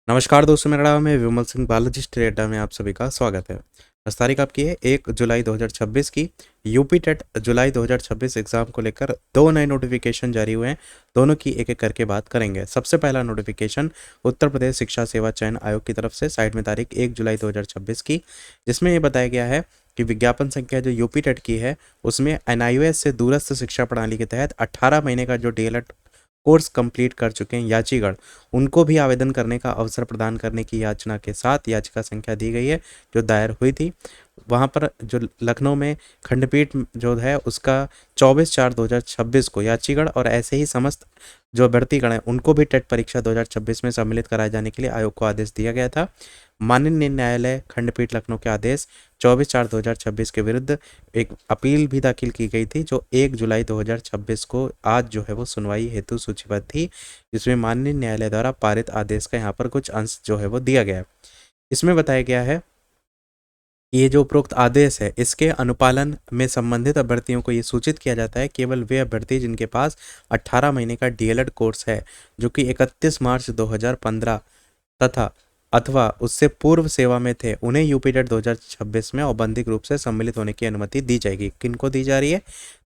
नमस्कार दोस्तों, मेरा नाम है विमल सिंह बालाजी टेटा में आप सभी का स्वागत है। आज तारीख आपकी है 1 जुलाई 2026 की। यूपी टेट जुलाई 2026 एग्जाम को लेकर दो नए नोटिफिकेशन जारी हुए हैं। दोनों की एक एक करके बात करेंगे। सबसे पहला नोटिफिकेशन उत्तर प्रदेश शिक्षा सेवा चयन आयोग की तरफ से साइट में तारीख 1 जुलाई 2026 की, जिसमें ये बताया गया है कि विज्ञापन संख्या जो यूपी टेट की है उसमें एनआईओएस से दूरस्थ शिक्षा प्रणाली के तहत 18 महीने का जो डीएलएड कोर्स कंप्लीट कर चुके हैं यात्रीगण, उनको भी आवेदन करने का अवसर प्रदान करने की याचना के साथ याचिका संख्या दी गई है जो दायर हुई थी। वहाँ पर जो लखनऊ में खंडपीठ जो है उसका 24/4/2026 को यात्रीगण और ऐसे ही समस्त जो अभ्यर्थीगण हैं उनको भी टेट परीक्षा 2026 में सम्मिलित कराए जाने के लिए आयोग को आदेश दिया गया था। माननीय न्यायालय खंडपीठ लखनऊ के आदेश 24/4/2026 के विरुद्ध एक अपील भी दाखिल की गई थी जो 1 जुलाई 2026 को आज जो है वो सुनवाई हेतु सूचीबद्ध थी, जिसमें माननीय न्यायालय द्वारा पारित आदेश का यहाँ पर कुछ अंश जो है वो दिया गया है। इसमें बताया गया है कि ये जो उपरोक्त आदेश है इसके अनुपालन में संबंधित अभ्यर्थियों को ये सूचित किया जाता है केवल वे अभ्यर्थी जिनके पास 18 महीने का डीएलएड कोर्स है जो कि 31 मार्च 2015 तथा अथवा उससे पूर्व सेवा में थे, उन्हें यूपी टेट 2026 में औपबंधिक रूप से सम्मिलित होने की अनुमति दी जाएगी। किनको दी जा रही है?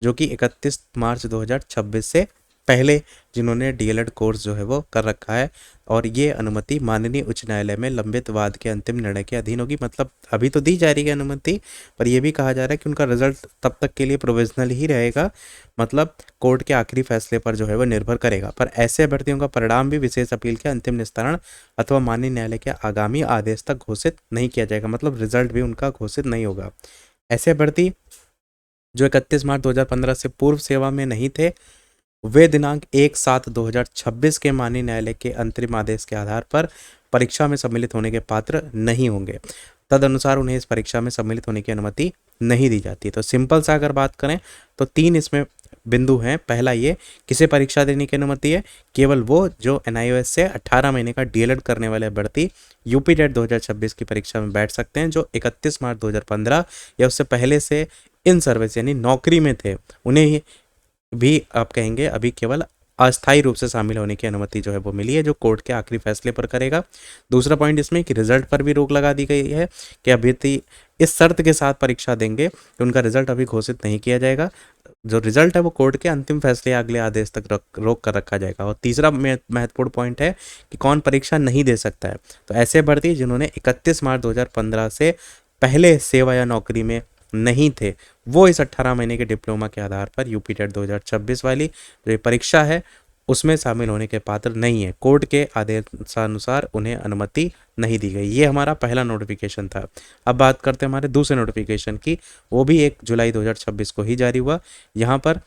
जो कि 31 मार्च 2026 से पहले जिन्होंने डीएलएड कोर्स जो है वो कर रखा है, और ये अनुमति माननीय उच्च न्यायालय में लंबित वाद के अंतिम निर्णय के अधीन होगी। मतलब अभी तो दी जा रही है अनुमति, पर यह भी कहा जा रहा है कि उनका रिजल्ट तब तक के लिए प्रोविजनल ही रहेगा, मतलब कोर्ट के आखिरी फैसले पर जो है वो निर्भर करेगा। पर ऐसे अभ्यर्थियों का परिणाम भी विशेष अपील के अंतिम निस्तारण अथवा माननीय न्यायालय के आगामी आदेश तक घोषित नहीं किया जाएगा, मतलब रिजल्ट भी उनका घोषित नहीं होगा। ऐसे अभ्यर्थी जो 31 मार्च 2015 से पूर्व सेवा में नहीं थे, वे दिनांक 1/7/2026 के माननीय न्यायालय के अंतरिम आदेश के आधार पर परीक्षा में सम्मिलित होने के पात्र नहीं होंगे। तदनुसार उन्हें इस परीक्षा में सम्मिलित होने की अनुमति नहीं दी जाती। तो सिंपल सा अगर बात करें तो तीन इसमें बिंदु हैं। पहला ये, किसे परीक्षा देने की अनुमति है? केवल वो जो एनआईओएस से 18 महीने का डीएलएड करने वाले अभ्यर्थी यूपी टेट 2026 की परीक्षा में बैठ सकते हैं, जो 31 मार्च 2015 या उससे पहले से इन सर्विस यानी नौकरी में थे, उन्हें भी आप कहेंगे अभी केवल अस्थायी रूप से शामिल होने की अनुमति जो है वो मिली है, जो कोर्ट के आखिरी फैसले पर करेगा। दूसरा पॉइंट इसमें कि रिजल्ट पर भी रोक लगा दी गई है कि अभ्यर्थी इस शर्त के साथ परीक्षा देंगे कि उनका रिजल्ट अभी घोषित नहीं किया जाएगा। जो रिजल्ट है वो कोर्ट के अंतिम फैसले या अगले आदेश तक रोक कर रखा जाएगा। और तीसरा महत्वपूर्ण पॉइंट है कि कौन परीक्षा नहीं दे सकता है। तो ऐसे भर्ती जिन्होंने 31 मार्च 2015 से पहले सेवा या नौकरी में नहीं थे, वो इस 18 महीने के डिप्लोमा के आधार पर यूपी टेट 2026 वाली जो परीक्षा है उसमें शामिल होने के पात्र नहीं है। कोर्ट के आदेशानुसार उन्हें अनुमति नहीं दी गई। ये हमारा पहला नोटिफिकेशन था। अब बात करते हैं हमारे दूसरे नोटिफिकेशन की। वो भी 1 जुलाई 2026 को ही जारी हुआ। यहाँ पर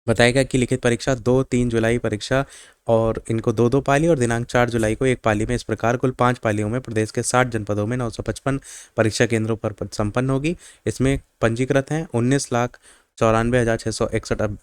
बताया गया कि लिखित परीक्षा 2-3 जुलाई परीक्षा और इनको 2-2 पाली और दिनांक 4 जुलाई को एक पाली में, इस प्रकार कुल 5 पालियों में प्रदेश के 60 जनपदों में 955 परीक्षा केंद्रों पर संपन्न होगी। इसमें पंजीकृत हैं 19,94,661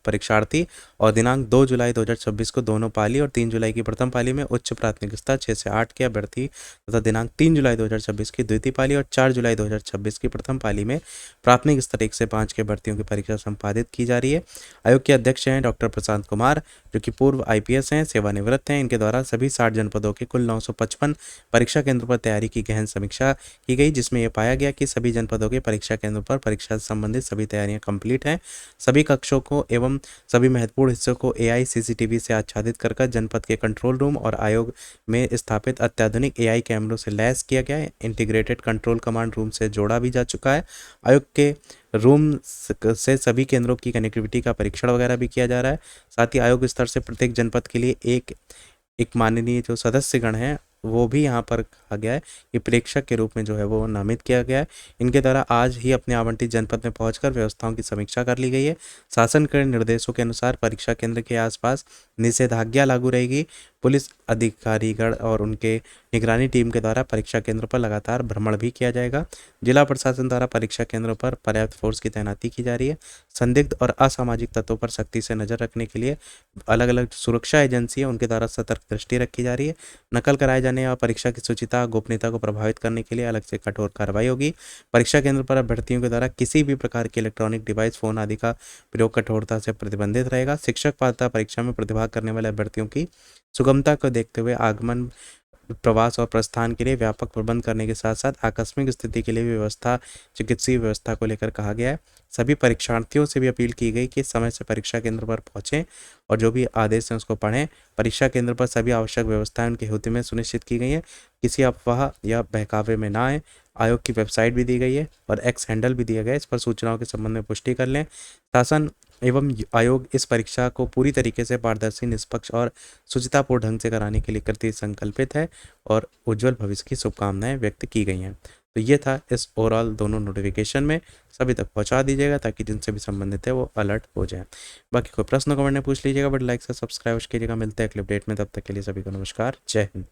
परीक्षार्थी और दिनांक 2 जुलाई 2026 को दोनों पाली और 3 जुलाई की प्रथम पाली में उच्च प्राथमिक स्तर 6 से 8 के अभ्यर्थी तथा दिनांक 3 जुलाई 2026 की द्वितीय पाली और 4 जुलाई 2026 की प्रथम पाली में प्राथमिक स्तर 1 से 5 के भर्तियों की परीक्षा संपादित की जा रही है। आयोग के अध्यक्ष हैं डॉक्टर प्रशांत कुमार, जो कि पूर्व आईपीएस हैं, सेवानिवृत्त हैं। इनके द्वारा सभी 60 जनपदों के कुल 955 परीक्षा केंद्रों पर तैयारी की गहन समीक्षा की गई, जिसमें यह पाया गया कि सभी जनपदों के परीक्षा केंद्रों पर परीक्षा से संबंधित सभी तैयारियां कंप्लीट हैं। सभी कक्षों को एवं सभी महत्वपूर्ण हिस्सों को एआई सीसीटीवी से आच्छादित कर जनपद के कंट्रोल रूम और आयोग में स्थापित अत्याधुनिक एआई कैमरों से लैस किया गया है। इंटीग्रेटेड कंट्रोल कमांड रूम से जोड़ा भी जा चुका है। आयोग के रूम से सभी केंद्रों की कनेक्टिविटी का परीक्षण वगैरह भी किया जा रहा है। साथ ही आयोग स्तर से प्रत्येक जनपद के लिए एक एक माननीय जो सदस्यगण हैं वो भी यहाँ पर कहा गया है कि प्रेक्षक के रूप में जो है वो नामित किया गया है। इनके द्वारा आज ही अपने आवंटित जनपद में पहुंचकर व्यवस्थाओं की समीक्षा कर ली गई है। शासन के निर्देशों के अनुसार परीक्षा केंद्र के आसपास निषेधाज्ञा लागू रहेगी। पुलिस अधिकारीगण और उनके निगरानी टीम के द्वारा परीक्षा केंद्र पर लगातार भ्रमण भी किया जाएगा। जिला प्रशासन द्वारा परीक्षा केंद्रों पर पर्याप्त फोर्स की तैनाती की जा रही है। संदिग्ध और असामाजिक तत्वों पर सख्ती से नजर रखने के लिए अलग अलग सुरक्षा एजेंसी है उनके द्वारा सतर्क दृष्टि रखी जा रही है। नकल कराए जाने या परीक्षा की शुचिता गोपनीयता को प्रभावित करने के लिए अलग से कठोर कार्रवाई होगी। परीक्षा केंद्र पर अभ्यर्थियों के द्वारा किसी भी प्रकार के इलेक्ट्रॉनिक डिवाइस, फोन आदि का प्रयोग कठोरता से प्रतिबंधित रहेगा। शिक्षक पात्रता परीक्षा में प्रतिभाग करने वाले अभ्यर्थियों की सुगमता को देखते हुए आगमन प्रवास और प्रस्थान के लिए व्यापक प्रबंध करने के साथ साथ आकस्मिक स्थिति के लिए भी व्यवस्था, चिकित्सीय व्यवस्था को लेकर कहा गया है। सभी परीक्षार्थियों से भी अपील की गई कि समय से परीक्षा केंद्र पर पहुंचें और जो भी आदेश हैं उसको पढ़ें। परीक्षा केंद्र पर सभी आवश्यक व्यवस्थाएं उनके हित में सुनिश्चित की गई हैं, किसी अफवाह या बहकावे में ना आए। आयोग की वेबसाइट भी दी गई है और एक्स हैंडल भी दिया गया है, इस पर सूचनाओं के संबंध में पुष्टि कर लें। शासन एवं आयोग इस परीक्षा को पूरी तरीके से पारदर्शी, निष्पक्ष और शुचितापूर्ण ढंग से कराने के लिए कृत संकल्पित है और उज्जवल भविष्य की शुभकामनाएं व्यक्त की गई हैं। तो ये था इस ओवरऑल दोनों नोटिफिकेशन में, सभी तक पहुंचा दीजिएगा ताकि जिनसे भी संबंधित है वो अलर्ट हो जाए। बाकी कोई प्रश्न कमेंट में पूछ लीजिएगा, बट लाइक से सब्सक्राइब कीजिएगा। मिलते हैं अगले अपडेट में, तब तक के लिए सभी को नमस्कार, जय हिंद।